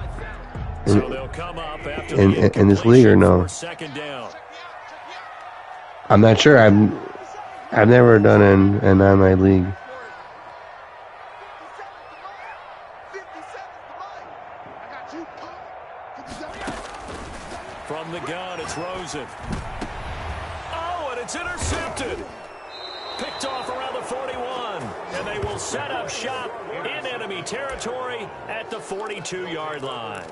So they'll come up after in this league or no? Second down. I'm not sure. I've never done an online league. From the gun, it's Rosen. Oh, and it's intercepted. Picked off around the 41. And they will set up shop in enemy territory at the 42-yard line.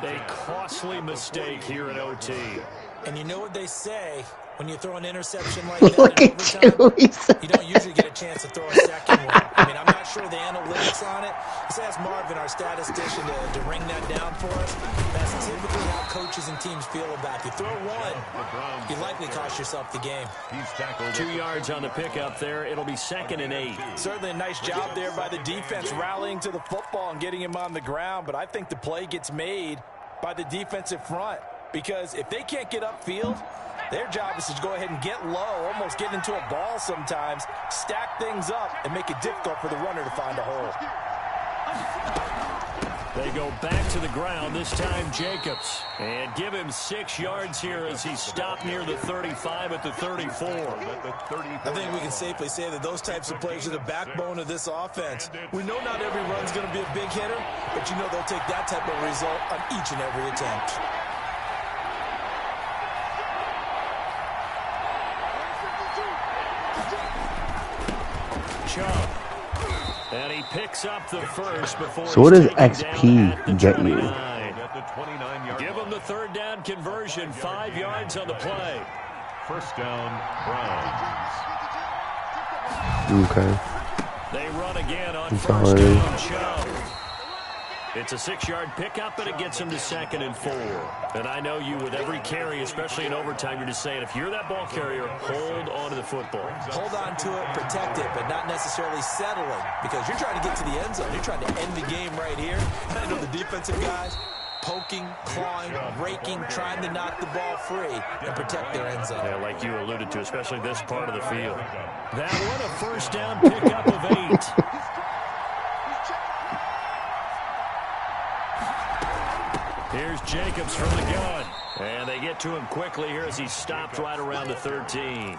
A costly mistake here in OT. And you know what they say, when you throw an interception like that in overtime, you don't usually get a chance to throw a second one. I mean, I'm not sure the analytics on it. Let's ask Marvin, our statistician, to ring that down for us. That's typically how coaches and teams feel about it. You throw one, you likely cost yourself the game. 2 yards on the pickup there. It'll be 2nd and 8. Certainly a nice job there by the defense, rallying to the football and getting him on the ground. But I think the play gets made by the defensive front, because if they can't get upfield, their job is to go ahead and get low, almost get into a ball sometimes, stack things up, and make it difficult for the runner to find a hole. They go back to the ground, this time Jacobs. And give him 6 yards here as he stopped near the 35 at the 34. I think we can safely say that those types of plays are the backbone of this offense. We know not every run's going to be a big hitter, but you know they'll take that type of result on each and every attempt. Chubb. And he picks up the first before. So what does XP get you? Give him the 3rd down conversion, 5 yards on the play. First down, Browns. Okay. They run again on That's first all it down, Chubb. It's a 6-yard pickup, and it gets him to 2nd and 4. And I know you, with every carry, especially in overtime, you're just saying, if you're that ball carrier, hold on to the football. Hold on to it, protect it, but not necessarily settling, because you're trying to get to the end zone. You're trying to end the game right here. And I know the defensive guys poking, clawing, raking, trying to knock the ball free and protect their end zone. Yeah, like you alluded to, especially this part of the field. That one, a first down pickup of 8. Here's Jacobs from the gun. And they get to him quickly here as he stopped right around the 13.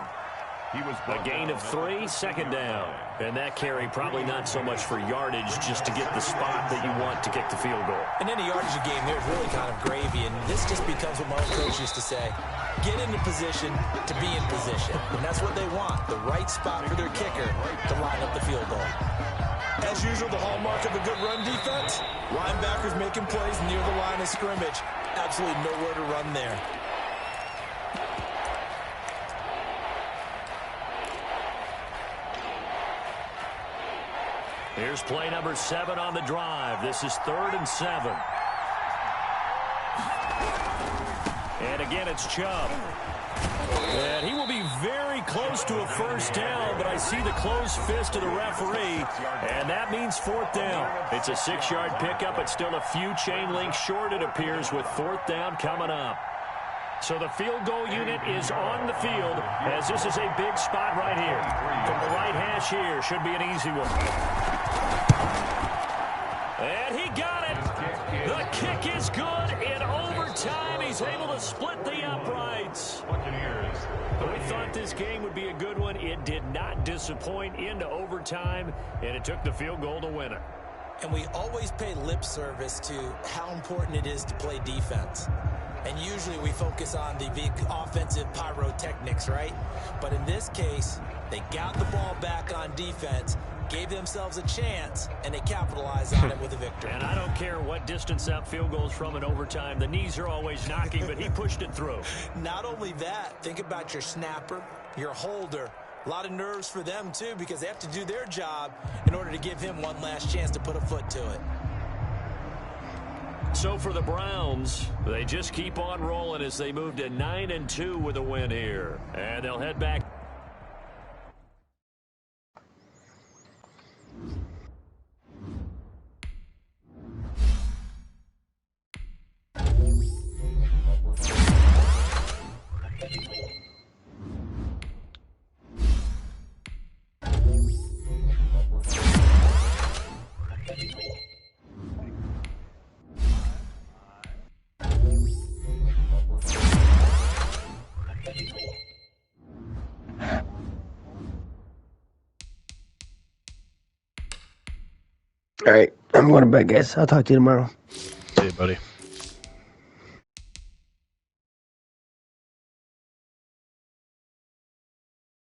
A gain of 3, second down. And that carry probably not so much for yardage, just to get the spot that you want to kick the field goal. In any yardage game here is really kind of gravy, and this just becomes what my own coach used to say. Get into position to be in position. And that's what they want, the right spot for their kicker to line up the field goal. As usual, the hallmark of a good run defense, linebackers making plays near the line of scrimmage. Absolutely nowhere to run there. Here's play number 7 on the drive. This is 3rd and 7. And again, it's Chubb. And he will be very close to a first down, but I see the closed fist of the referee, and that means 4th down. It's a 6-yard pickup. It's still a few chain links short, it appears, with 4th down coming up. So the field goal unit is on the field, as this is a big spot right here. From the right hash here, should be an easy one. And he got it. The kick is good in overtime. He's able to split the uprights. We thought this game would be a good one. It did not disappoint into overtime, and it took the field goal to win it. And we always pay lip service to how important it is to play defense. And usually we focus on the big offensive pyrotechnics, right? But in this case, they got the ball back on defense, gave themselves a chance, and they capitalized on it with a victory. And I don't care what distance that field goes from in overtime. The knees are always knocking, but he pushed it through. Not only that, think about your snapper, your holder. A lot of nerves for them, too, because they have to do their job in order to give him one last chance to put a foot to it. So for the Browns, they just keep on rolling as they move to 9-2 with a win here. And they'll head back. All right, I'm going to bed, guys. I'll talk to you tomorrow. See you, buddy.